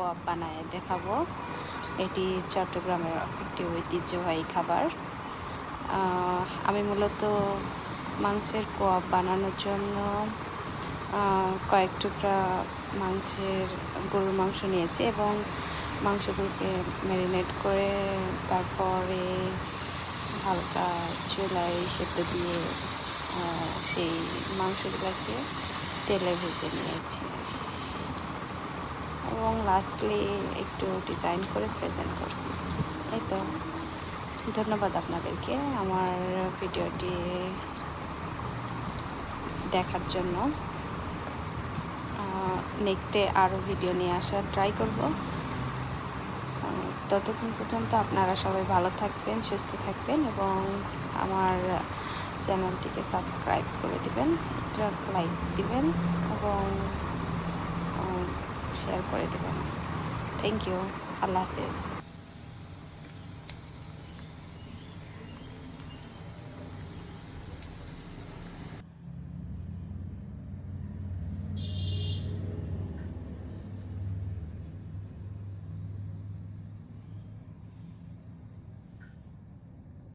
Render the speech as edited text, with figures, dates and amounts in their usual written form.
কোয়াব বানায় দেখাবো। এটি চট্টগ্রামের একটি ঐতিহ্যবাহী খাবার। আমি মূলত মাংসের কোয়াব বানানোর জন্য কয়েক টুকরা গরুর মাংস নিয়েছি এবং মাংসগুলোকে ম্যারিনেট করে তারপরে হালকা চুলায় সেদ্ধ দিয়ে সেই মাংসগুলোকে তেলে ভেজে নিয়েছি এবং লাস্টলি একটু ডিজাইন করে প্রেজেন্ট করছি। এই তো, ধন্যবাদ আপনাদেরকে আমার ভিডিওটি দেখার জন্য। নেক্সট ডে আরও ভিডিও নিয়ে আসার ট্রাই করব। ততক্ষণ পর্যন্ত আপনারা সবাই ভালো থাকবেন, সুস্থ থাকবেন এবং আমার চ্যানেলটিকে সাবস্ক্রাইব করে দিবেন, লাইক দিবেন এবং শেয়ার করে দেবেন। Thank you. আল্লাহ হাফেজ।